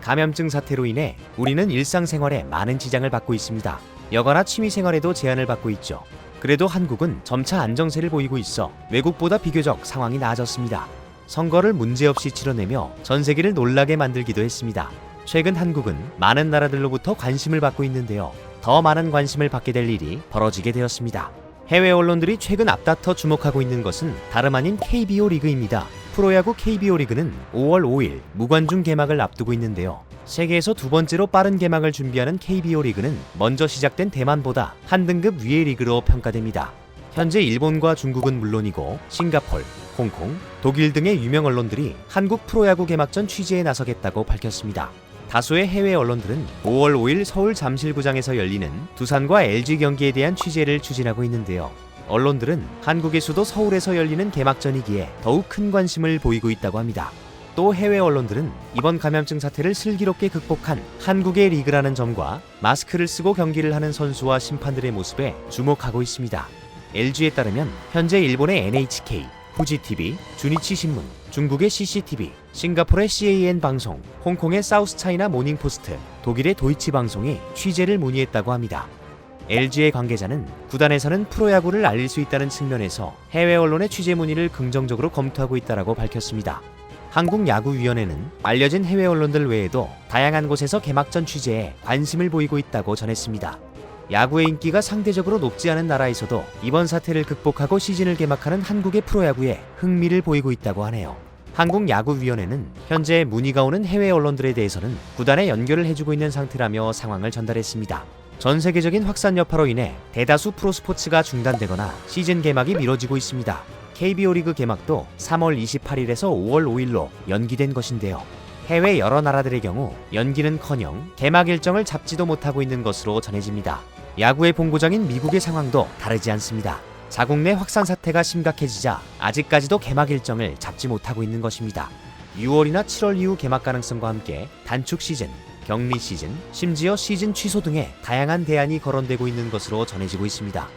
감염증 사태로 인해 우리는 일상생활에 많은 지장을 받고 있습니다. 여가나 취미생활에도 제한을 받고 있죠. 그래도 한국은 점차 안정세를 보이고 있어 외국보다 비교적 상황이 나아졌습니다. 선거를 문제없이 치러내며 전 세계를 놀라게 만들기도 했습니다. 최근 한국은 많은 나라들로부터 관심을 받고 있는데요. 더 많은 관심을 받게 될 일이 벌어지게 되었습니다. 해외 언론들이 최근 앞다퉈 주목하고 있는 것은 다름 아닌 KBO 리그입니다. 프로야구 KBO 리그는 5월 5일 무관중 개막을 앞두고 있는데요. 세계에서 두 번째로 빠른 개막을 준비하는 KBO 리그는 먼저 시작된 대만보다 한 등급 위의 리그로 평가됩니다. 현재 일본과 중국은 물론이고 싱가폴, 홍콩, 독일 등의 유명 언론들이 한국 프로야구 개막전 취재에 나서겠다고 밝혔습니다. 다수의 해외 언론들은 5월 5일 서울 잠실구장에서 열리는 두산과 LG 경기에 대한 취재를 추진하고 있는데요. 언론들은 한국의 수도 서울에서 열리는 개막전이기에 더욱 큰 관심을 보이고 있다고 합니다. 또 해외 언론들은 이번 감염증 사태를 슬기롭게 극복한 한국의 리그라는 점과 마스크를 쓰고 경기를 하는 선수와 심판들의 모습에 주목하고 있습니다. LG에 따르면 현재 일본의 NHK, 후지TV, 주니치 신문, 중국의 CCTV, 싱가포르의 CAN 방송, 홍콩의 사우스차이나 모닝포스트, 독일의 도이치 방송이 취재를 문의했다고 합니다. LG의 관계자는 구단에서는 프로야구를 알릴 수 있다는 측면에서 해외 언론의 취재 문의를 긍정적으로 검토하고 있다고 밝혔습니다. 한국야구위원회는 알려진 해외 언론들 외에도 다양한 곳에서 개막전 취재에 관심을 보이고 있다고 전했습니다. 야구의 인기가 상대적으로 높지 않은 나라에서도 이번 사태를 극복하고 시즌을 개막하는 한국의 프로야구에 흥미를 보이고 있다고 하네요. 한국야구위원회는 현재 문의가 오는 해외 언론들에 대해서는 구단에 연결을 해주고 있는 상태라며 상황을 전달했습니다. 전 세계적인 확산 여파로 인해 대다수 프로스포츠가 중단되거나 시즌 개막이 미뤄지고 있습니다. KBO 리그 개막도 3월 28일에서 5월 5일로 연기된 것인데요. 해외 여러 나라들의 경우 연기는커녕 개막 일정을 잡지도 못하고 있는 것으로 전해집니다. 야구의 본고장인 미국의 상황도 다르지 않습니다. 자국 내 확산 사태가 심각해지자 아직까지도 개막 일정을 잡지 못하고 있는 것입니다. 6월이나 7월 이후 개막 가능성과 함께 단축 시즌, 격리 시즌, 심지어 시즌 취소 등의 다양한 대안이 거론되고 있는 것으로 전해지고 있습니다.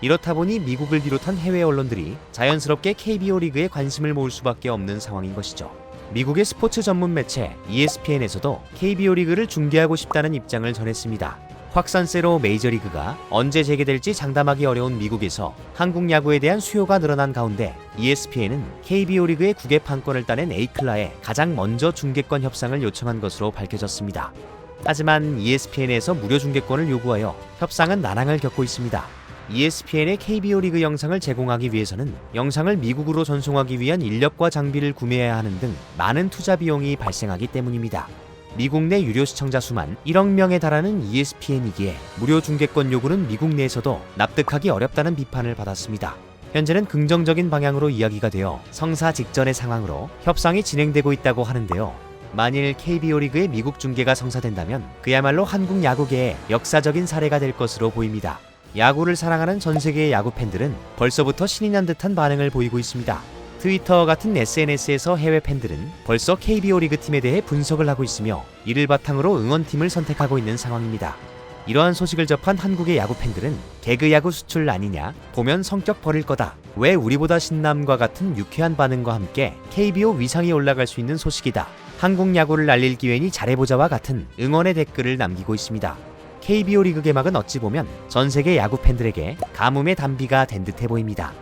이렇다 보니 미국을 비롯한 해외 언론들이 자연스럽게 KBO 리그에 관심을 모을 수밖에 없는 상황인 것이죠. 미국의 스포츠 전문 매체 ESPN에서도 KBO 리그를 중계하고 싶다는 입장을 전했습니다. 확산세로 메이저리그가 언제 재개될지 장담하기 어려운 미국에서 한국 야구에 대한 수요가 늘어난 가운데 ESPN은 KBO 리그의 국외 판권을 따낸 에이클라에 가장 먼저 중계권 협상을 요청한 것으로 밝혀졌습니다. 하지만 ESPN에서 무료 중계권을 요구하여 협상은 난항을 겪고 있습니다. ESPN의 KBO 리그 영상을 제공하기 위해서는 영상을 미국으로 전송하기 위한 인력과 장비를 구매해야 하는 등 많은 투자 비용이 발생하기 때문입니다. 미국 내 유료 시청자 수만 1억 명에 달하는 ESPN이기에 무료 중계권 요구는 미국 내에서도 납득하기 어렵다는 비판을 받았습니다. 현재는 긍정적인 방향으로 이야기가 되어 성사 직전의 상황으로 협상이 진행되고 있다고 하는데요. 만일 KBO 리그의 미국 중계가 성사된다면 그야말로 한국 야구계의 역사적인 사례가 될 것으로 보입니다. 야구를 사랑하는 전 세계의 야구 팬들은 벌써부터 신이 난 듯한 반응을 보이고 있습니다. 트위터 같은 SNS에서 해외 팬들은 벌써 KBO 리그 팀에 대해 분석을 하고 있으며 이를 바탕으로 응원팀을 선택하고 있는 상황입니다. 이러한 소식을 접한 한국의 야구 팬들은 개그 야구 수출 아니냐, 보면 성격 버릴 거다, 왜 우리보다 신남과 같은 유쾌한 반응과 함께 KBO 위상이 올라갈 수 있는 소식이다, 한국 야구를 알릴 기회니 잘해보자와 같은 응원의 댓글을 남기고 있습니다. KBO 리그 개막은 어찌 보면 전 세계 야구 팬들에게 가뭄의 단비가 된 듯해 보입니다.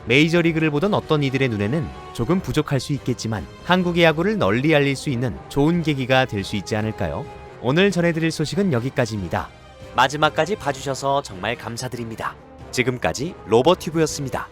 메이저리그를 보던 어떤 이들의 눈에는 조금 부족할 수 있겠지만 한국의 야구를 널리 알릴 수 있는 좋은 계기가 될 수 있지 않을까요? 오늘 전해드릴 소식은 여기까지입니다. 마지막까지 봐주셔서 정말 감사드립니다. 지금까지 로버튜브였습니다.